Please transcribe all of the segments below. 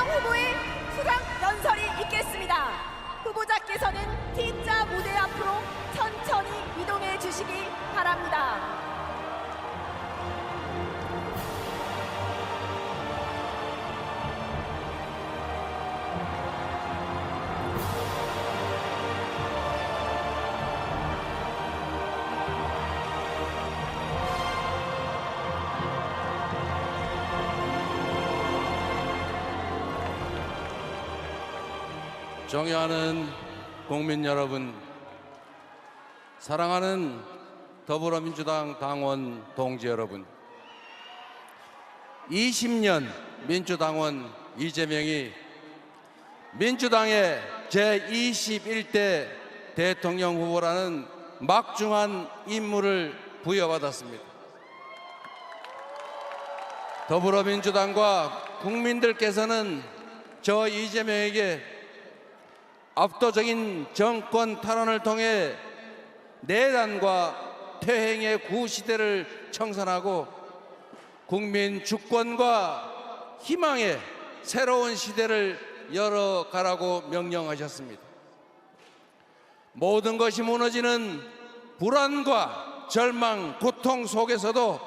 후보의 수상 연설이 있겠습니다. 후보자께서는 T자 무대 앞으로 천천히 이동해 주시기 바랍니다. 존경하는 국민 여러분, 사랑하는 더불어민주당 당원 동지 여러분, 20년 민주당원 이재명이 민주당의 제21대 대통령 후보라는 막중한 임무를 부여받았습니다. 더불어민주당과 국민들께서는 저 이재명에게 압도적인 정권 탈환을 통해 내란과 퇴행의 구시대를 청산하고 국민 주권과 희망의 새로운 시대를 열어가라고 명령하셨습니다. 모든 것이 무너지는 불안과 절망, 고통 속에서도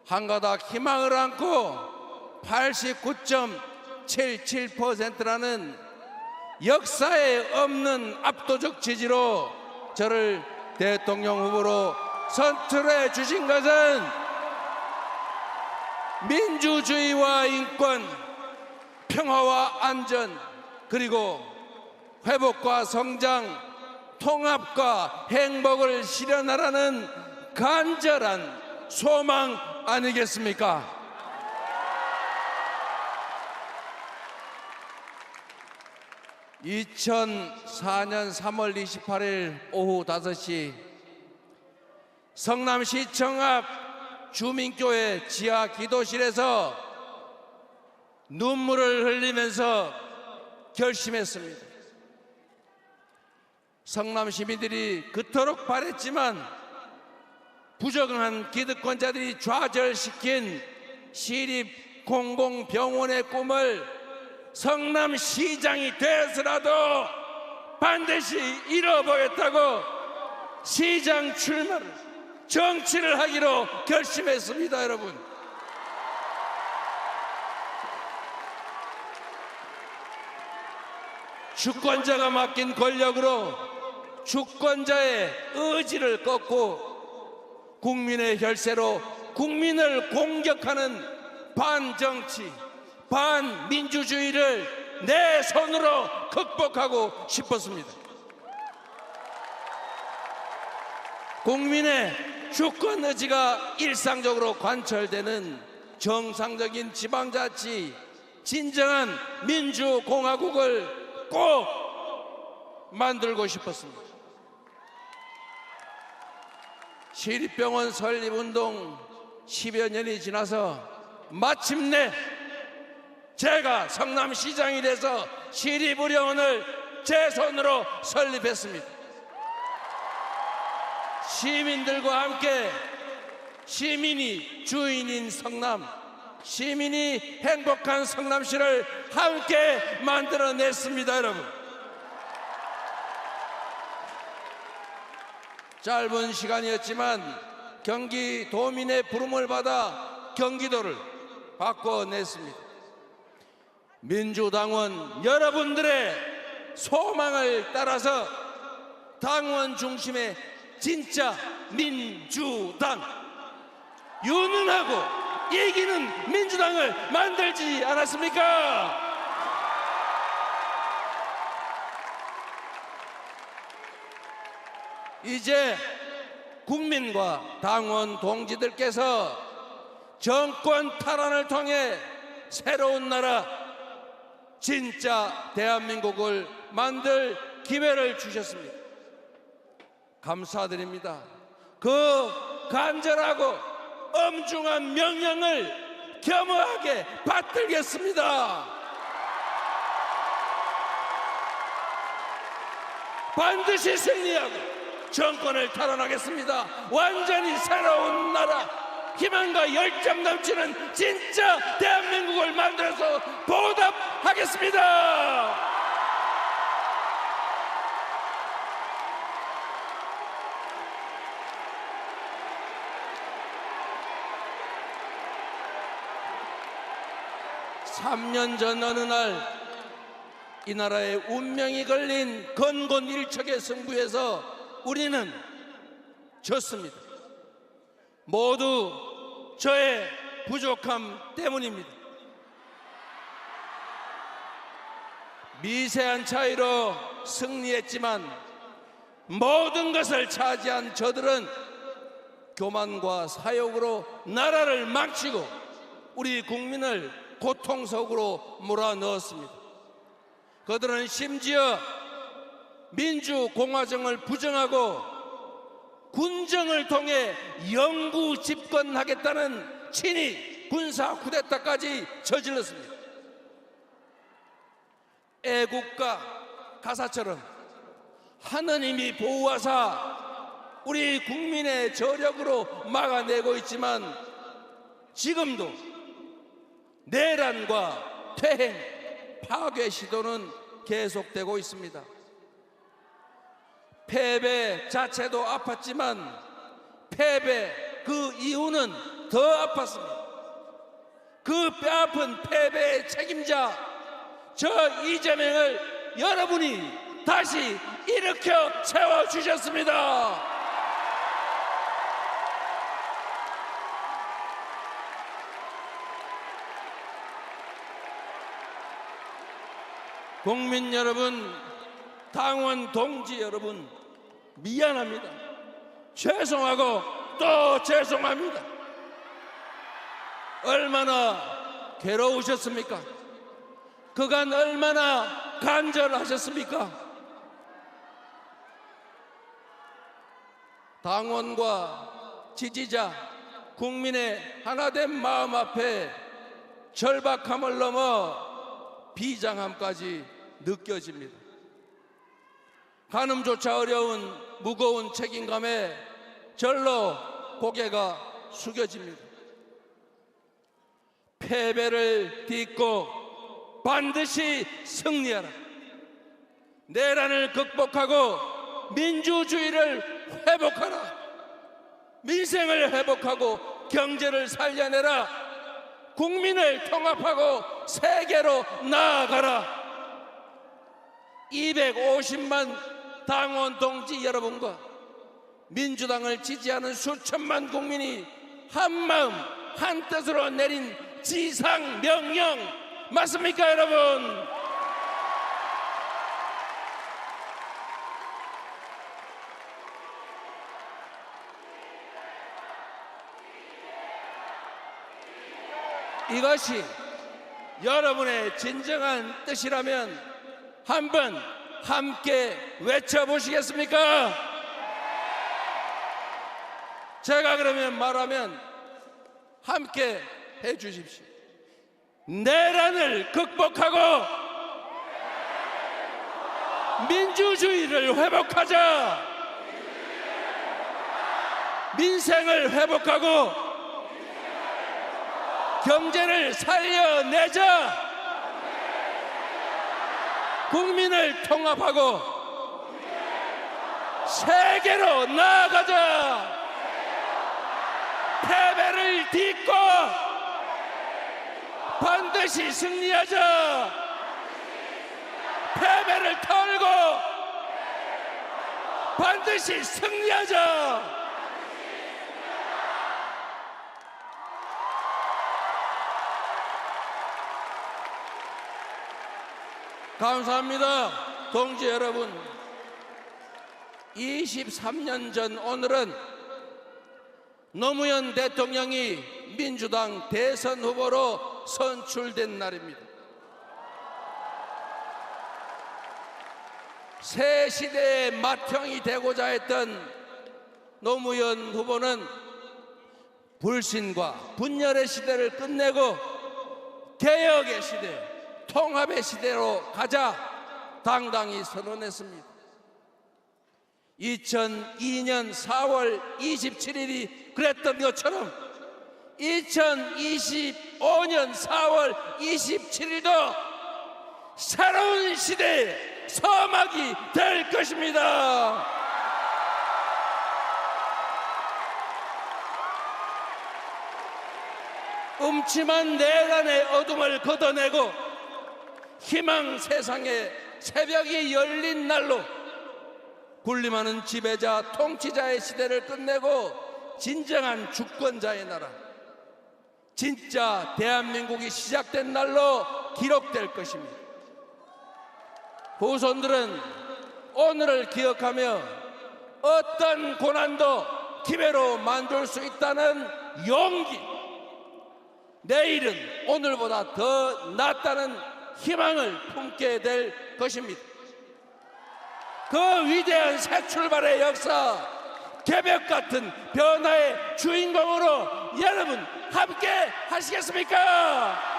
한 가닥 희망을 안고 89.77%라는 역사에 없는 압도적 지지로 저를 대통령 후보로 선출해 주신 것은 민주주의와 인권, 평화와 안전, 그리고 회복과 성장, 통합과 행복을 실현하라는 간절한 소망 아니겠습니까? (2004년 3월 28일) 오후 5시 성남시청 앞 주민교회 지하 기도실에서 눈물을 흘리면서 결심했습니다. 성남 시민들이 그토록 바랬지만 부정한 기득권자들이 좌절시킨 시립 공공병원의 꿈을 성남시장이 되어서라도 반드시 이뤄보겠다고 시장 출마를, 정치를 하기로 결심했습니다. 여러분, 주권자가 맡긴 권력으로 주권자의 의지를 꺾고 국민의 혈세로 국민을 공격하는 반정치, 반민주주의를 내 손으로 극복하고 싶었습니다. 국민의 주권 의지가 일상적으로 관철되는 정상적인 지방자치, 진정한 민주공화국을 꼭 만들고 싶었습니다. 시립병원 설립운동 10여 년이 지나서 마침내 제가 성남시장이 돼서 시립의료원을 제 손으로 설립했습니다. 시민들과 함께 시민이 주인인 성남, 시민이 행복한 성남시를 함께 만들어냈습니다. 여러분, 짧은 시간이었지만 경기도민의 부름을 받아 경기도를 바꿔냈습니다. 민주당원 여러분들의 소망을 따라서 당원 중심의 진짜 민주당, 유능하고 이기는 민주당을 만들지 않았습니까? 이제 국민과 당원 동지들께서 정권 탈환을 통해 새로운 나라, 진짜 대한민국을 만들 기회를 주셨습니다. 감사드립니다. 그 간절하고 엄중한 명령을 겸허하게 받들겠습니다. 반드시 승리하고 정권을 탈환하겠습니다. 완전히 새로운 나라, 희망과 열정 넘치는 진짜 대한민국을 만들어서 보답하겠습니다. 삼 년 전 어느 날 이 나라의 운명이 걸린 건곤일척의 승부에서 우리는 졌습니다. 모두 저의 부족함 때문입니다. 미세한 차이로 승리했지만 모든 것을 차지한 저들은 교만과 사욕으로 나라를 망치고 우리 국민을 고통 속으로 몰아넣었습니다. 그들은 심지어 민주공화정을 부정하고 군정을 통해 영구 집권하겠다는 친위 군사 쿠데타까지 저질렀습니다. 애국가 가사처럼 하느님이 보호하사 우리 국민의 저력으로 막아내고 있지만 지금도 내란과 퇴행, 파괴 시도는 계속되고 있습니다. 패배 자체도 아팠지만 패배 그 이유는 더 아팠습니다. 그 뼈아픈 패배의 책임자 저 이재명을 여러분이 다시 일으켜 세워주셨습니다. 국민 여러분, 당원 동지 여러분, 미안합니다. 죄송하고 또 죄송합니다. 얼마나 괴로우셨습니까? 그간 얼마나 간절하셨습니까? 당원과 지지자, 국민의 하나된 마음 앞에 절박함을 넘어 비장함까지 느껴집니다. 가늠조차 어려운 무거운 책임감에 절로 고개가 숙여집니다. 패배를 딛고 반드시 승리하라. 내란을 극복하고 민주주의를 회복하라. 민생을 회복하고 경제를 살려내라. 국민을 통합하고 세계로 나아가라. 250만 당원 동지 여러분과 민주당을 지지하는 수천만 국민이 한마음 한뜻으로 내린 지상명령 맞습니까, 여러분? 이것이 여러분의 진정한 뜻이라면 한번 함께 외쳐보시겠습니까? 제가 그러면 말하면 함께 해주십시오. 내란을 극복하고 민주주의를 회복하자. 민생을 회복하고 경제를 살려내자. 국민을 통합하고 세계로 나아가자. 패배를 딛고 반드시 승리하자. 패배를 털고 반드시 승리하자. 감사합니다. 동지 여러분, 23년 전 오늘은 노무현 대통령이 민주당 대선 후보로 선출된 날입니다. 새 시대의 맏형이 되고자 했던 노무현 후보는 불신과 분열의 시대를 끝내고 개혁의 시대, 통합의 시대로 가자 당당히 선언했습니다. 2002년 4월 27일이 그랬던 것처럼 2025년 4월 27일도 새로운 시대의 서막이 될 것입니다. 음침한 내란의 어둠을 걷어내고 희망 세상의 새벽이 열린 날로 군림하는 지배자 통치자의 시대를 끝내고 진정한 주권자의 나라, 진짜 대한민국이 시작된 날로 기록될 것입니다. 후손들은 오늘을 기억하며 어떤 고난도 기회로 만들 수 있다는 용기, 내일은 오늘보다 더 낫다는 희망을 품게 될 것입니다. 그 위대한 새 출발의 역사, 개벽 같은 변화의 주인공으로 여러분 함께 하시겠습니까?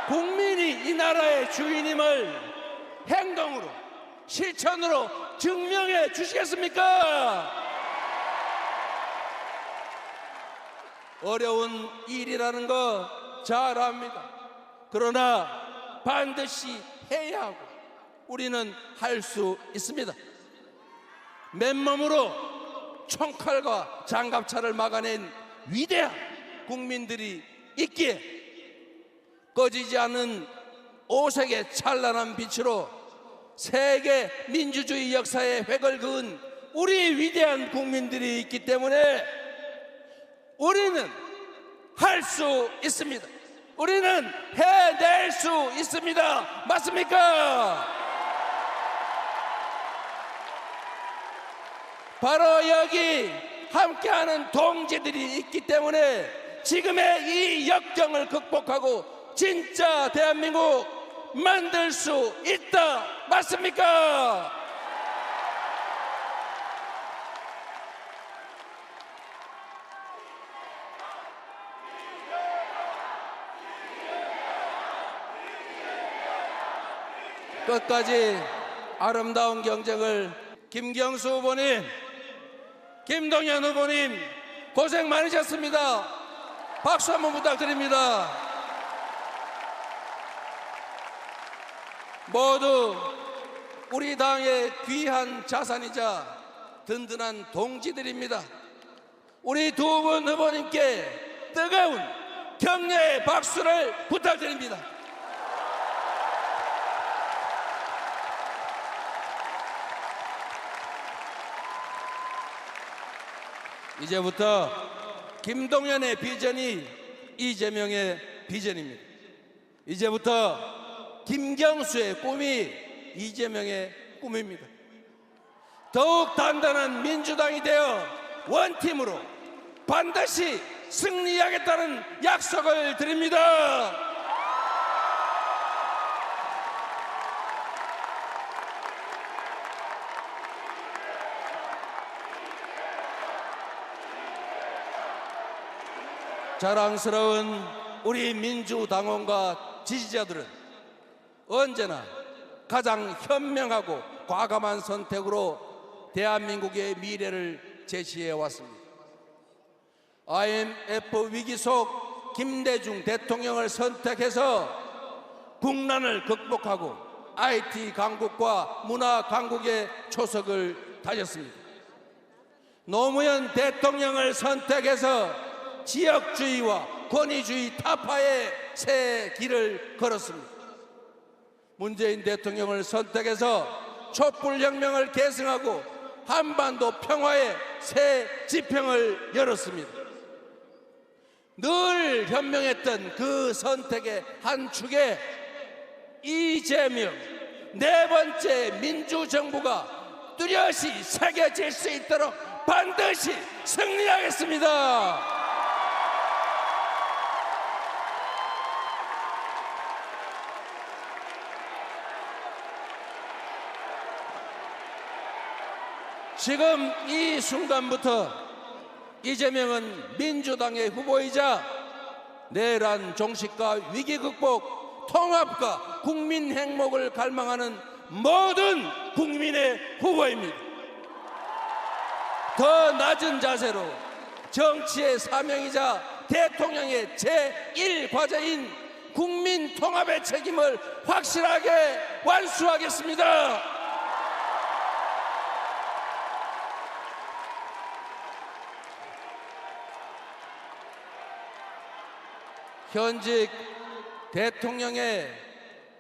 국민이 이 나라의 주인임을 행동으로, 실천으로 증명해 주시겠습니까? 어려운 일이라는 거 잘 압니다. 그러나 반드시 해야 하고 우리는 할 수 있습니다. 맨몸으로 총칼과 장갑차를 막아낸 위대한 국민들이 있기에 꺼지지 않는 오색의 찬란한 빛으로 세계 민주주의 역사의 획을 그은 우리 위대한 국민들이 있기 때문에 우리는 할 수 있습니다. 우리는 해낼 수 있습니다. 맞습니까? 바로 여기 함께하는 동지들이 있기 때문에 지금의 이 역경을 극복하고 진짜 대한민국 만들 수 있다. 맞습니까? 끝까지 아름다운 경쟁을 김경수 후보님, 김동연 후보님 고생 많으셨습니다. 박수 한번 부탁드립니다. 모두 우리 당의 귀한 자산이자 든든한 동지들입니다. 우리 두 분 후보님께 뜨거운 격려의 박수를 부탁드립니다. 이제부터 김동연의 비전이 이재명의 비전입니다. 이제부터 김경수의 꿈이 이재명의 꿈입니다. 더욱 단단한 민주당이 되어 원팀으로 반드시 승리하겠다는 약속을 드립니다. 자랑스러운 우리 민주당원과 지지자들은 언제나 가장 현명하고 과감한 선택으로 대한민국의 미래를 제시해 왔습니다. IMF 위기 속 김대중 대통령을 선택해서 국난을 극복하고 IT 강국과 문화 강국의 초석을 다졌습니다. 노무현 대통령을 선택해서 지역주의와 권위주의 타파의 새 길을 걸었습니다. 문재인 대통령을 선택해서 촛불혁명을 계승하고 한반도 평화의 새 지평을 열었습니다. 늘 현명했던 그 선택의 한 축에 이재명 네 번째 민주정부가 뚜렷이 새겨질 수 있도록 반드시 승리하겠습니다. 지금 이 순간부터 이재명은 민주당의 후보이자 내란 종식과 위기 극복, 통합과 국민 행복을 갈망하는 모든 국민의 후보입니다. 더 낮은 자세로 정치의 사명이자 대통령의 제1과제인 국민 통합의 책임을 확실하게 완수하겠습니다. 현직 대통령의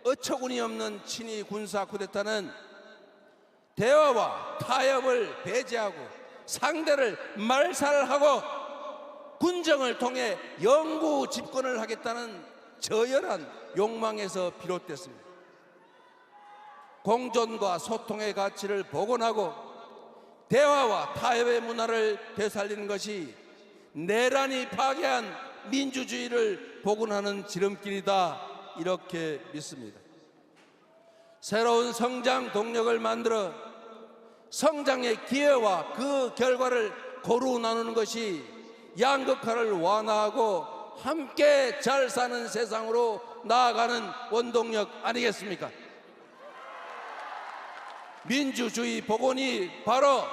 어처구니 없는 친위 군사 쿠데타는 대화와 타협을 배제하고 상대를 말살하고 군정을 통해 영구 집권을 하겠다는 저열한 욕망에서 비롯됐습니다. 공존과 소통의 가치를 복원하고 대화와 타협의 문화를 되살리는 것이 내란이 파괴한 민주주의를 복원하는 지름길이다, 이렇게 믿습니다. 새로운 성장 동력을 만들어 성장의 기회와 그 결과를 고루 나누는 것이 양극화를 완화하고 함께 잘 사는 세상으로 나아가는 원동력 아니겠습니까? 민주주의 복원이 바로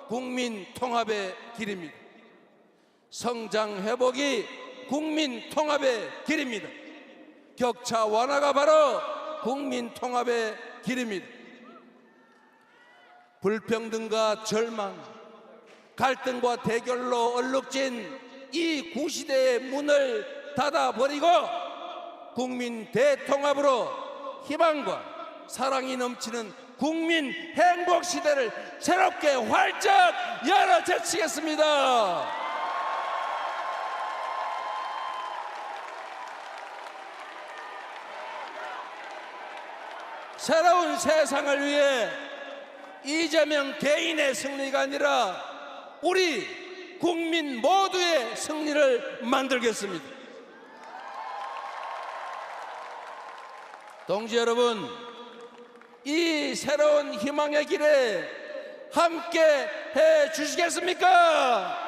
국민 통합의 길입니다. 성장 회복이 국민 통합의 길입니다. 격차 완화가 바로 국민 통합의 길입니다. 불평등과 절망, 갈등과 대결로 얼룩진 이 구시대의 문을 닫아버리고 국민 대통합으로 희망과 사랑이 넘치는 국민 행복 시대를 새롭게 활짝 열어 제치겠습니다. 새로운 세상을 위해 이재명 개인의 승리가 아니라 우리 국민 모두의 승리를 만들겠습니다. 동지 여러분, 이 새로운 희망의 길에 함께 해 주시겠습니까?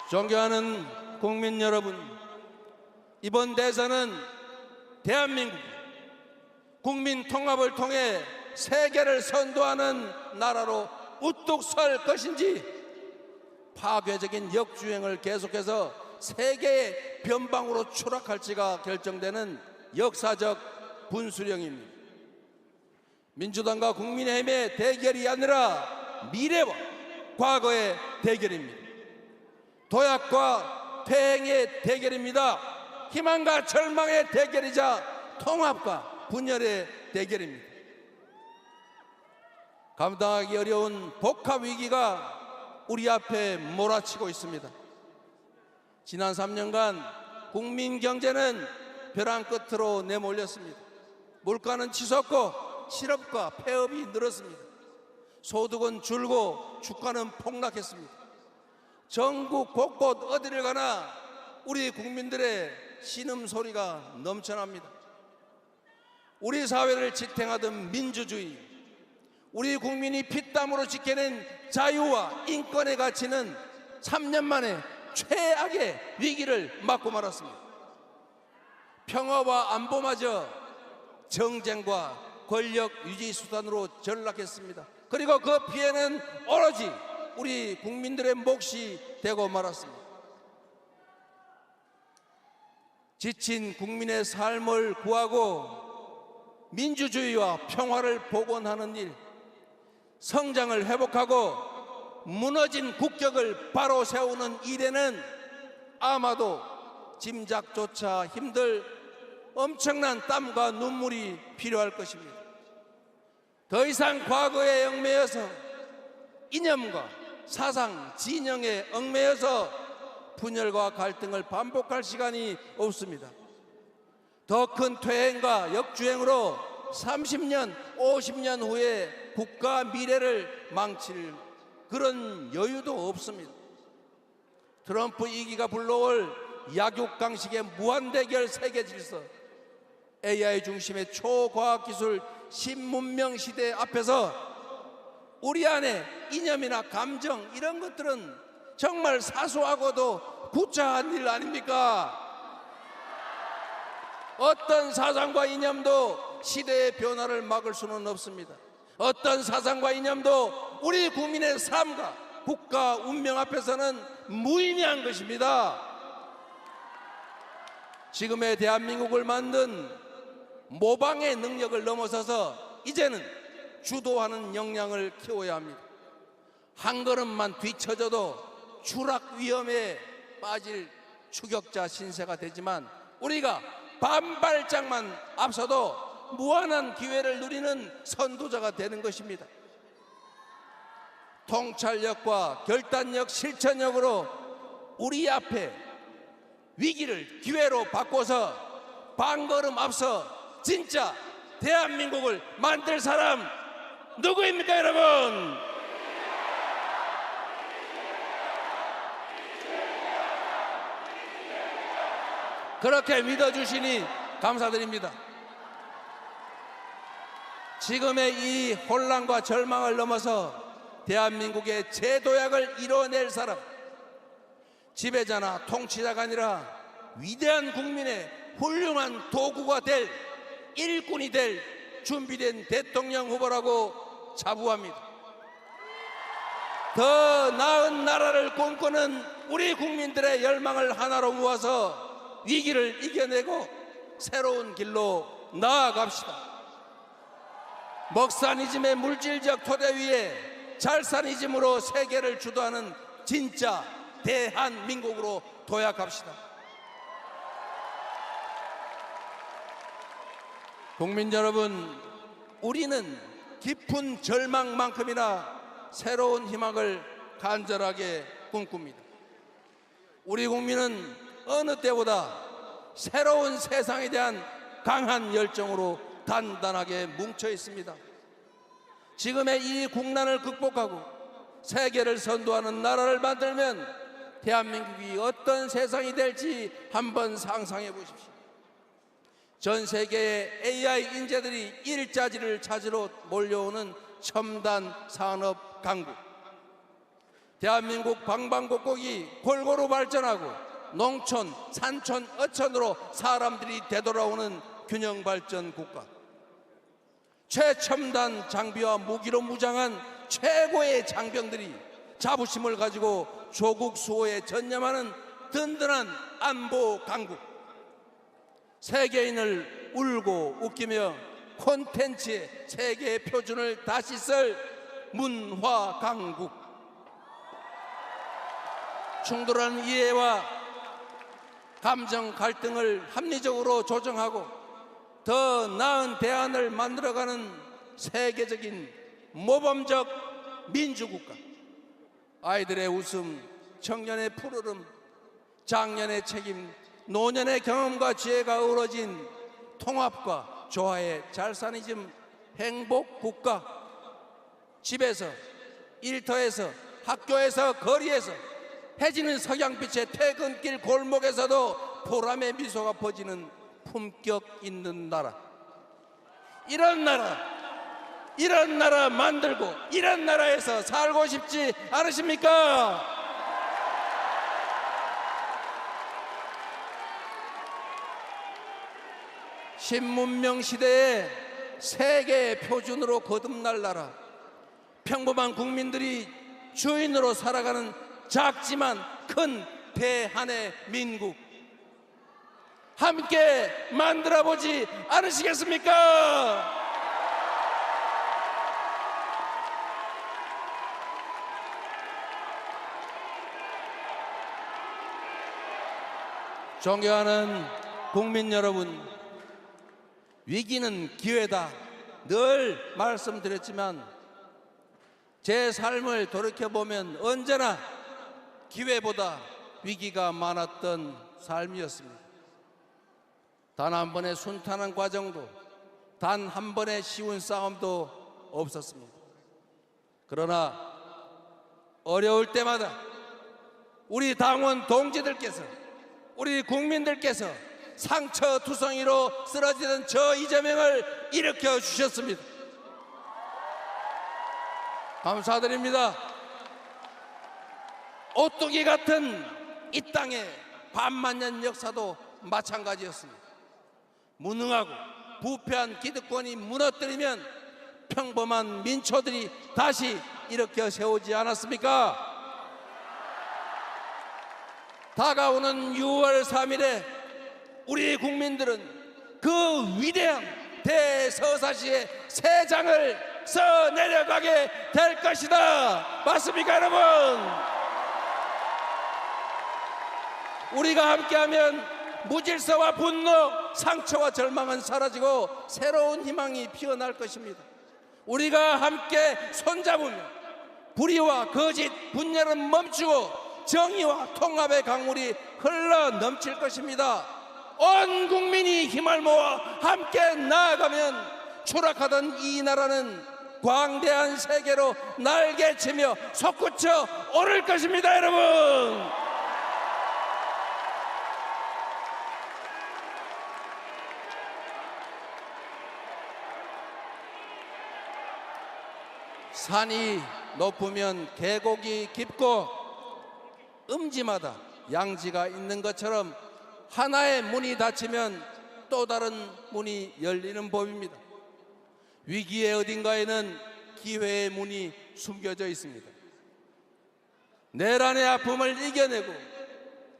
존경하는 국민 여러분, 이번 대선은 대한민국 국민 통합을 통해 세계를 선도하는 나라로 우뚝 설 것인지 파괴적인 역주행을 계속해서 세계의 변방으로 추락할지가 결정되는 역사적 분수령입니다. 민주당과 국민의힘의 대결이 아니라 미래와 과거의 대결입니다. 도약과 퇴행의 대결입니다. 희망과 절망의 대결이자 통합과 분열의 대결입니다. 감당하기 어려운 복합 위기가 우리 앞에 몰아치고 있습니다. 지난 3년간 국민 경제는 벼랑 끝으로 내몰렸습니다. 물가는 치솟고 실업과 폐업이 늘었습니다. 소득은 줄고 주가는 폭락했습니다. 전국 곳곳 어디를 가나 우리 국민들의 신음소리가 넘쳐납니다. 우리 사회를 지탱하던 민주주의, 우리 국민이 피땀으로 지켜낸 자유와 인권의 가치는 3년 만에 최악의 위기를 맞고 말았습니다. 평화와 안보마저 정쟁과 권력 유지 수단으로 전락했습니다. 그리고 그 피해는 오로지 우리 국민들의 몫이 되고 말았습니다. 지친 국민의 삶을 구하고 민주주의와 평화를 복원하는 일, 성장을 회복하고 무너진 국격을 바로 세우는 일에는 아마도 짐작조차 힘들 엄청난 땀과 눈물이 필요할 것입니다. 더 이상 과거에 얽매여서 이념과 사상, 진영에 얽매여서 분열과 갈등을 반복할 시간이 없습니다. 더 큰 퇴행과 역주행으로 30년, 50년 후에 국가 미래를 망칠 그런 여유도 없습니다. 트럼프 2기가 불러올 약육강식의 무한대결 세계질서, AI 중심의 초과학기술 신문명 시대 앞에서 우리 안에 이념이나 감정 이런 것들은 정말 사소하고도 구차한 일 아닙니까? 어떤 사상과 이념도 시대의 변화를 막을 수는 없습니다. 어떤 사상과 이념도 우리 국민의 삶과 국가 운명 앞에서는 무의미한 것입니다. 지금의 대한민국을 만든 모방의 능력을 넘어서서 이제는 주도하는 역량을 키워야 합니다. 한 걸음만 뒤처져도 추락 위험에 빠질 추격자 신세가 되지만 우리가 반발짝만 앞서도 무한한 기회를 누리는 선도자가 되는 것입니다. 통찰력과 결단력, 실천력으로 우리 앞에 위기를 기회로 바꿔서 반걸음 앞서 진짜 대한민국을 만들 사람 누구입니까, 여러분? 그렇게 믿어주시니 감사드립니다. 지금의 이 혼란과 절망을 넘어서 대한민국의 재도약을 이뤄낼 사람, 지배자나 통치자가 아니라 위대한 국민의 훌륭한 도구가 될 일꾼이 될 준비된 대통령 후보라고 자부합니다. 더 나은 나라를 꿈꾸는 우리 국민들의 열망을 하나로 모아서 위기를 이겨내고 새로운 길로 나아갑시다. 먹사니즘의 물질적 토대 위에 잘사니즘으로 세계를 주도하는 진짜 대한민국으로 도약합시다. 국민 여러분, 우리는 깊은 절망만큼이나 새로운 희망을 간절하게 꿈꿉니다. 우리 국민은 어느 때보다 새로운 세상에 대한 강한 열정으로 단단하게 뭉쳐 있습니다. 지금의 이 국난을 극복하고 세계를 선도하는 나라를 만들면 대한민국이 어떤 세상이 될지 한번 상상해 보십시오. 전 세계의 AI 인재들이 일자리를 찾으러 몰려오는 첨단 산업 강국, 대한민국 방방곡곡이 골고루 발전하고 농촌, 산촌, 어촌으로 사람들이 되돌아오는 균형 발전 국가, 최첨단 장비와 무기로 무장한 최고의 장병들이 자부심을 가지고 조국 수호에 전념하는 든든한 안보 강국, 세계인을 울고 웃기며 콘텐츠의 세계 표준을 다시 쓸 문화 강국, 충돌하는 이해와 감정 갈등을 합리적으로 조정하고 더 나은 대안을 만들어가는 세계적인 모범적 민주국가, 아이들의 웃음, 청년의 푸르름, 장년의 책임, 노년의 경험과 지혜가 어우러진 통합과 조화의 잘사니즘 행복국가, 집에서, 일터에서, 학교에서, 거리에서, 해지는 석양빛의 퇴근길 골목에서도 보람의 미소가 퍼지는 품격 있는 나라, 이런 나라 만들고 이런 나라에서 살고 싶지 않으십니까? 신문명 시대에 세계 표준으로 거듭날 나라, 평범한 국민들이 주인으로 살아가는 작지만 큰 대한의 민국, 함께 만들어보지 않으시겠습니까? 존경하는 국민 여러분, 위기는 기회다 늘 말씀드렸지만 제 삶을 돌이켜보면 언제나 기회보다 위기가 많았던 삶이었습니다. 단 한 번의 순탄한 과정도, 단 한 번의 쉬운 싸움도 없었습니다. 그러나 어려울 때마다 우리 당원 동지들께서, 우리 국민들께서 상처투성이로 쓰러지던 저 이재명을 일으켜 주셨습니다. 감사드립니다. 오뚜기 같은 이 땅의 반만년 역사도 마찬가지였습니다. 무능하고 부패한 기득권이 무너뜨리면 평범한 민초들이 다시 일으켜 세우지 않았습니까? 다가오는 6월 3일에 우리 국민들은 그 위대한 대서사시의 새 장을 써 내려가게 될 것이다. 맞습니까, 여러분? 우리가 함께하면 무질서와 분노, 상처와 절망은 사라지고 새로운 희망이 피어날 것입니다. 우리가 함께 손잡으면 불의와 거짓, 분열은 멈추고 정의와 통합의 강물이 흘러 넘칠 것입니다. 온 국민이 힘을 모아 함께 나아가면 추락하던 이 나라는 광대한 세계로 날개치며 솟구쳐 오를 것입니다, 여러분. 산이 높으면 계곡이 깊고 음지마다 양지가 있는 것처럼 하나의 문이 닫히면 또 다른 문이 열리는 법입니다. 위기의 어딘가에는 기회의 문이 숨겨져 있습니다. 내란의 아픔을 이겨내고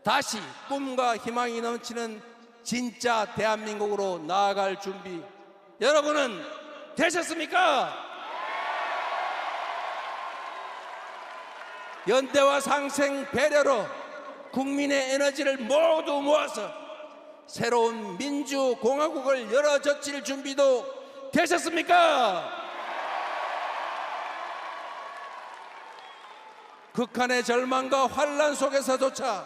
다시 꿈과 희망이 넘치는 진짜 대한민국으로 나아갈 준비 여러분은 되셨습니까? 연대와 상생 배려로 국민의 에너지를 모두 모아서 새로운 민주공화국을 열어젖힐 준비도 되셨습니까? 극한의 절망과 환란 속에서조차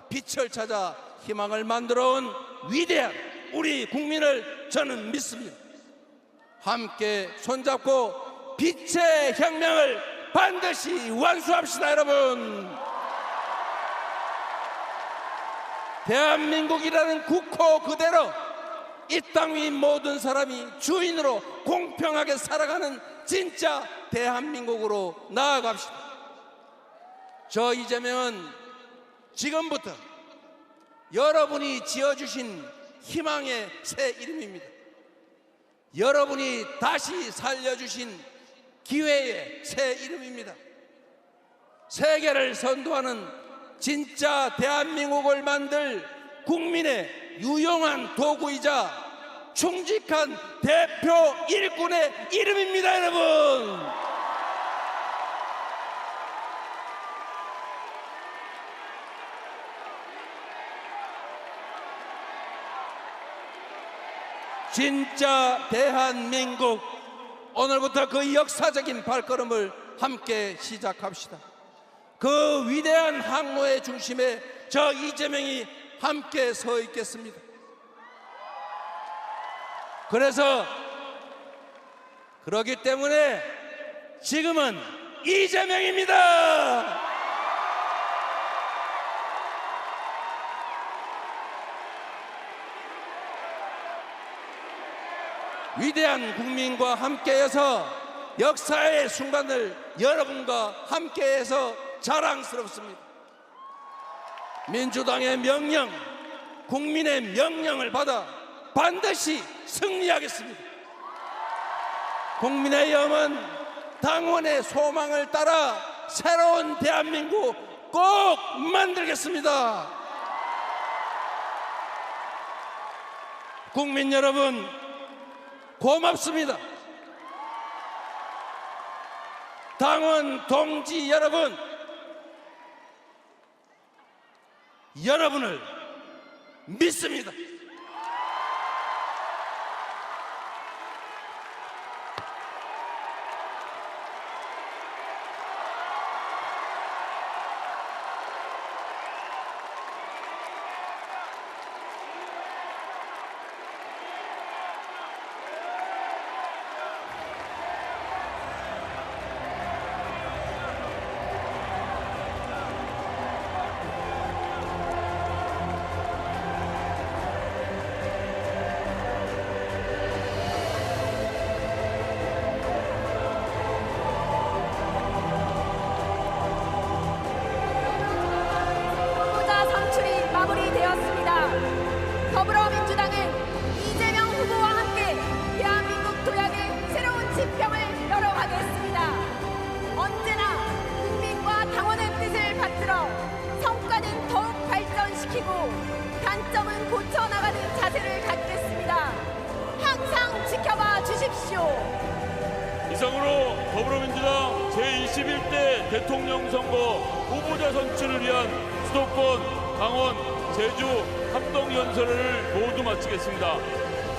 빛을 찾아 희망을 만들어온 위대한 우리 국민을 저는 믿습니다. 함께 손잡고 빛의 혁명을 반드시 완수합시다, 여러분. 대한민국이라는 국호 그대로 이 땅 위 모든 사람이 주인으로 공평하게 살아가는 진짜 대한민국으로 나아갑시다. 저 이재명은 지금부터 여러분이 지어주신 희망의 새 이름입니다. 여러분이 다시 살려주신 기회의 새 이름입니다. 세계를 선도하는 진짜 대한민국을 만들 국민의 유용한 도구이자 충직한 대표 일꾼의 이름입니다, 여러분. 진짜 대한민국, 오늘부터 그 역사적인 발걸음을 함께 시작합시다. 그 위대한 항로의 중심에 저 이재명이 함께 서 있겠습니다. 그러기 때문에 지금은 이재명입니다. 위대한 국민과 함께해서 역사의 순간을 여러분과 함께해서 자랑스럽습니다. 민주당의 명령, 국민의 명령을 받아 반드시 승리하겠습니다. 국민의힘은 당원의 소망을 따라 새로운 대한민국 꼭 만들겠습니다. 국민 여러분, 고맙습니다. 당원 동지 여러분, 여러분을 믿습니다. 이상으로 더불어민주당 제21대 대통령 선거 후보자 선출을 위한 수도권, 강원, 제주 합동 연설을 모두 마치겠습니다.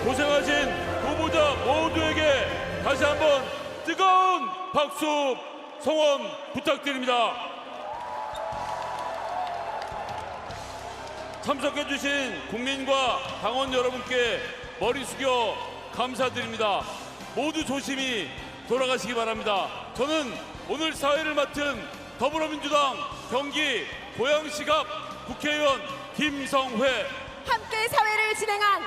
고생하신 후보자 모두에게 다시 한번 뜨거운 박수 성원 부탁드립니다. 참석해주신 국민과 당원 여러분께 머리 숙여 감사드립니다. 모두 조심히 돌아가시기 바랍니다. 저는 오늘 사회를 맡은 더불어민주당 경기 고양시갑 국회의원 김성회, 함께 사회를 진행한